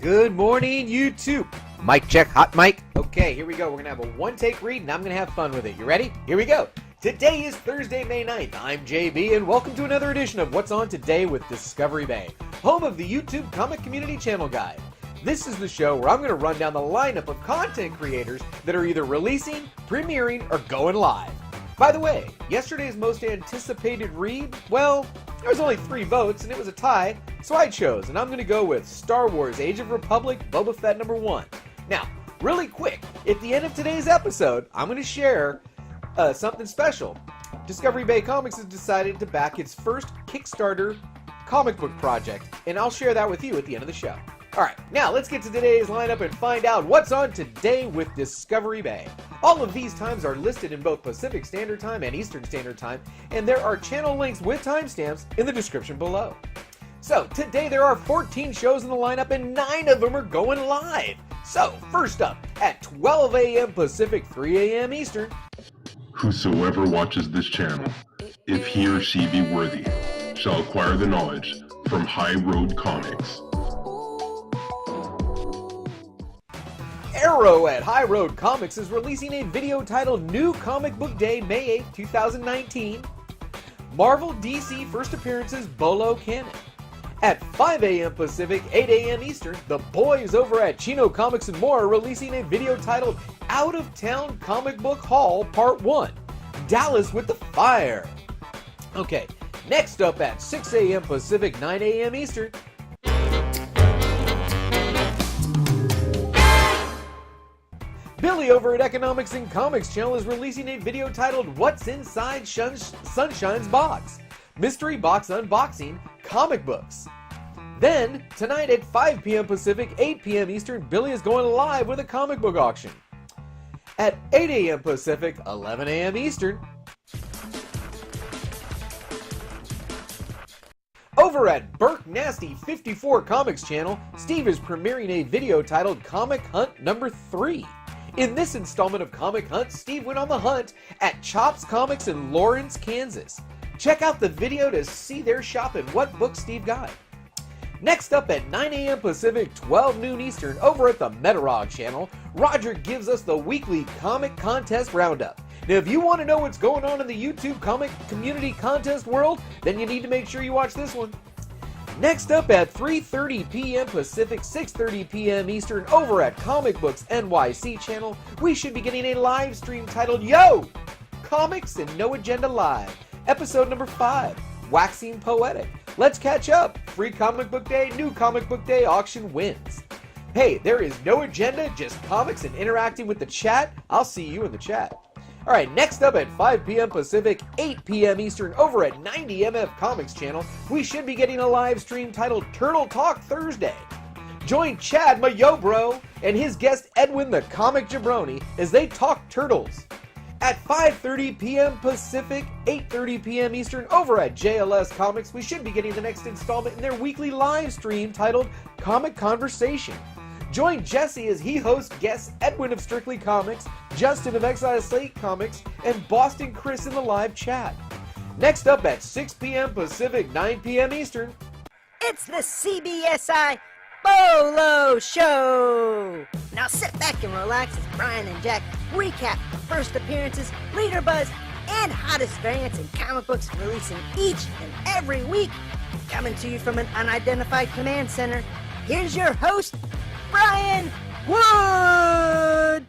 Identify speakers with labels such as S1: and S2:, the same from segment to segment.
S1: Good morning, YouTube. Mic check, hot mic. Okay, here we go. We're going to have a one-take read, and I'm going to have fun with it. You ready? Here we go. Today is Thursday, May 9th. I'm JB, and welcome to another edition of What's On Today with Discovery Bay, home of the YouTube Comic Community Channel Guide. This is the show where I'm going to run down the lineup of content creators that are either releasing, premiering, or going live. By the way, yesterday's most anticipated read, well, there was only 3 votes, and it was a tie, so I chose, and I'm going to go with Star Wars Age of Republic Boba Fett #1. Now, really quick, at the end of today's episode, I'm going to share something special. Discovery Bay Comics has decided to back its first Kickstarter comic book project, and I'll share that with you at the end of the show. Alright, now let's get to today's lineup and find out what's on today with Discovery Bay. All of these times are listed in both Pacific Standard Time and Eastern Standard Time, and there are channel links with timestamps in the description below. So, today there are 14 shows in the lineup and 9 of them are going live. So, first up, at 12 a.m. Pacific, 3 a.m. Eastern.
S2: Whosoever watches this channel, if he or she be worthy, shall acquire the knowledge from High Road Comics.
S1: Arrow at High Road Comics is releasing a video titled New Comic Book Day, May 8, 2019. Marvel DC First Appearances BOLO Canon. At 5 a.m. Pacific, 8 a.m. Eastern, the boys over at ChinoComics&More are releasing a video titled Out of Town Comic Book Haul Part 1, Dallas with the Fire. Okay, next up at 6 a.m. Pacific, 9 a.m. Eastern, Billy over at Economics and Comics channel is releasing a video titled What's Inside Sunshine's Box? Mystery Box Unboxing Comic Books. Then, tonight at 5 p.m. Pacific, 8 p.m. Eastern, Billy is going live with a comic book auction. At 8 a.m. Pacific, 11 a.m. Eastern, over at Burke Nasty 54 Comics channel, Steve is premiering a video titled Comic Hunt number 3. In this installment of Comic Hunt, Steve went on the hunt at Chops Comics in Lawrence, Kansas. Check out the video to see their shop and what book Steve got. Next up at 9 a.m. Pacific, 12 noon Eastern, over at the Metarog channel, Roger gives us the weekly comic contest roundup. Now, if you want to know what's going on in the YouTube comic community contest world, then you need to make sure you watch this one. Next up at 3:30 p.m. Pacific, 6:30 p.m. Eastern, over at ComicBooksNYC channel, we should be getting a live stream titled Yo! Comics and No Agenda Live, episode number 5, Waxing Poetic. Let's catch up. Free Comic Book Day, New Comic Book Day auction wins. Hey, there is no agenda, just comics and interacting with the chat. I'll see you in the chat. Alright, next up at 5 p.m. Pacific, 8 p.m. Eastern, over at 90MF Comics channel, we should be getting a live stream titled Turtle Talk Thursday. Join Chad, my yo bro, and his guest Edwin the Comic Jabroni as they talk turtles. At 5:30 p.m. Pacific, 8:30 p.m. Eastern, over at JLS Comics, we should be getting the next installment in their weekly live stream titled Comiconversation. Join Jesse as he hosts guests Edwin of Strictly Comics, Justin of Exile Slate Comics, and Boston Chris in the live chat. Next up at 6 p.m. Pacific, 9 p.m. Eastern,
S3: it's the CBSIBOLO Show! Now sit back and relax as Brian and Jack recap the first appearances, reader buzz, and hottest variants in comic books releasing each and every week. Coming to you from an unidentified command center, here's your host, Brian Wood!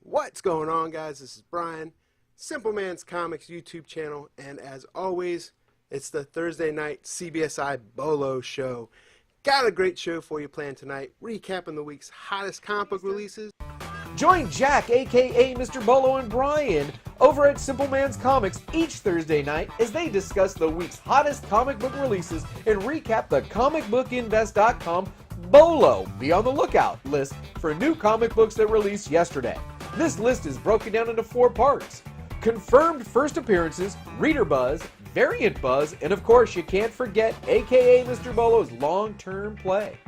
S4: What's going on, guys? This is Brian, Simpleman's Comics YouTube channel, and as always, it's the Thursday night CBSIBOLO show. Got a great show for you planned tonight, recapping the week's hottest comic book releases.
S1: join Jack, aka Mr. Bolo, and Brian over at Simpleman's Comics each Thursday night as they discuss the week's hottest comic book releases and recap the ComicBooksInvest.com BOLO Be on the Lookout list for new comic books that released yesterday. This list is broken down into 4 parts: confirmed first appearances, reader buzz, variant buzz, and of course you can't forget aka Mr. Bolo's long-term play.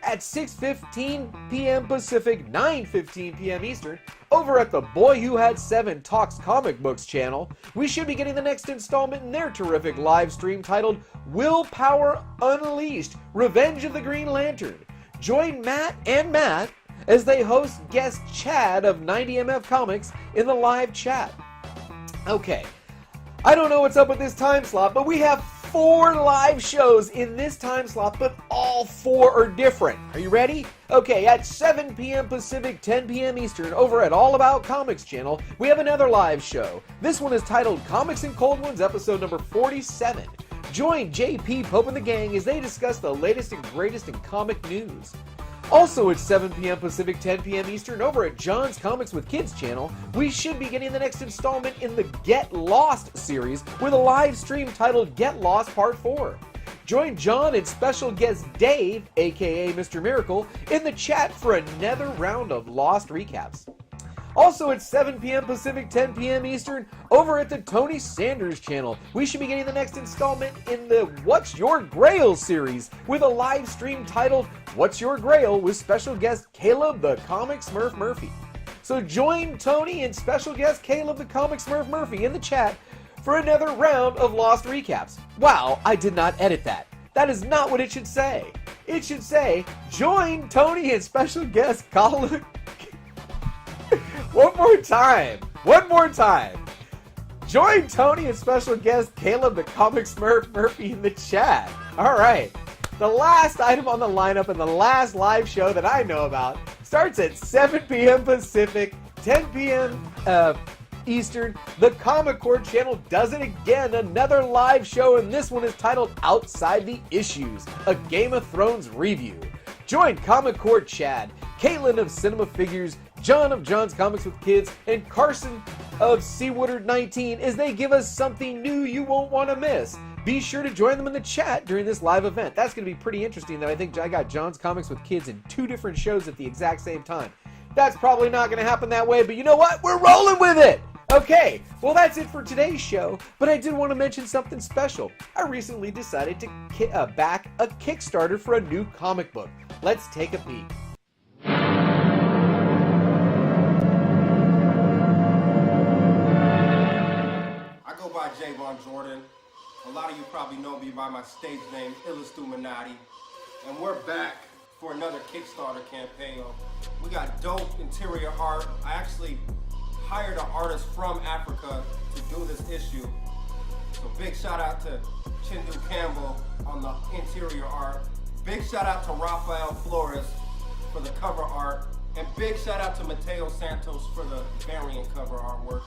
S1: at 6:15 p.m. Pacific, 9:15 p.m. Eastern, over at the Boy Who Had 7 Talks Comic Books channel. We should be getting the next installment in their terrific live stream titled Willpower Unleashed, Revenge of the Green Lantern. Join Matt and Matt as they host guest Chad of 90MF Comics in the live chat. Okay, I don't know what's up with this time slot, but we have 4 live shows in this time slot, but all 4 are different. Are you ready? Okay, at 7 p.m. Pacific, 10 p.m. Eastern, over at All About Comics channel, we have another live show. This one is titled Comics and Cold Ones, episode number 47. Join JP Pope and the gang as they discuss the latest and greatest in comic news. Also at 7 p.m. Pacific, 10 p.m. Eastern, over at John's Comics with Kids channel, we should be getting the next installment in the Get Lost series with a live stream titled Get Lost Part 4. Join John and special guest Dave, aka Mr. Miracle, in the chat for another round of Lost recaps. Also at 7 p.m. Pacific, 10 p.m. Eastern, over at the Tony Sanders channel, we should be getting the next installment in the What's Your Grail series with a live stream titled What's Your Grail with special guest Caleb the Comic Smurph Murphy. So join Tony and special guest Caleb the Comic Smurph Murphy in the chat for another round of Lost recaps. Wow, I did not edit that. That is not what it should say. It should say, join Tony and special guest Caleb... One more time. Join Tony and special guest Caleb the Comic Smurph Murphy in the chat. All right. The last item on the lineup and the last live show that I know about starts at 7 p.m. Pacific, 10 p.m. Eastern. The Comic Core channel does it again. Another live show, and this one is titled Outside the Issues, a Game of Thrones review. Join Comic Core Chad, Caitlin of Cinema Figures, John of John's Comics with Kids, and Carson of Seawoodard 19 as they give us something new you won't want to miss. Be sure to join them in the chat during this live event. That's going to be pretty interesting that I think I got John's Comics with Kids in 2 different shows at the exact same time. That's probably not going to happen that way, but you know what? We're rolling with it! Okay, well that's it for today's show, but I did want to mention something special. I recently decided to back a Kickstarter for a new comic book. Let's take a peek.
S5: Javon Jordan. A lot of you probably know me by my stage name, Illustuminati. And we're back for another Kickstarter campaign. We got dope interior art. I actually hired an artist from Africa to do this issue. So big shout out to Chindu Campbell on the interior art. Big shout out to Rafael Flores for the cover art. And big shout out to Mateo Santos for the variant cover artwork.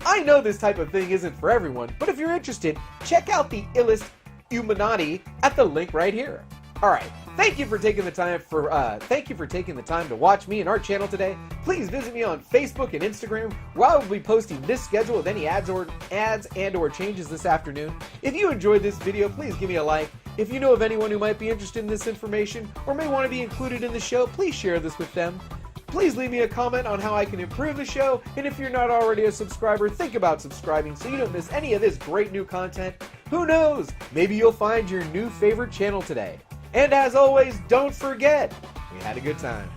S1: I know this type of thing isn't for everyone, but if you're interested, check out the Illest Illuminati at the link right here. All right, thank you for taking the time to watch me and our channel today. Please visit me on Facebook and Instagram, where I will be posting this schedule with any ads and or changes this afternoon. If you enjoyed this video, please give me a like. If you know of anyone who might be interested in this information or may want to be included in the show, please share this with them. Please leave me a comment on how I can improve the show, and if you're not already a subscriber, think about subscribing so you don't miss any of this great new content. Who knows? Maybe you'll find your new favorite channel today. And as always, don't forget, we had a good time.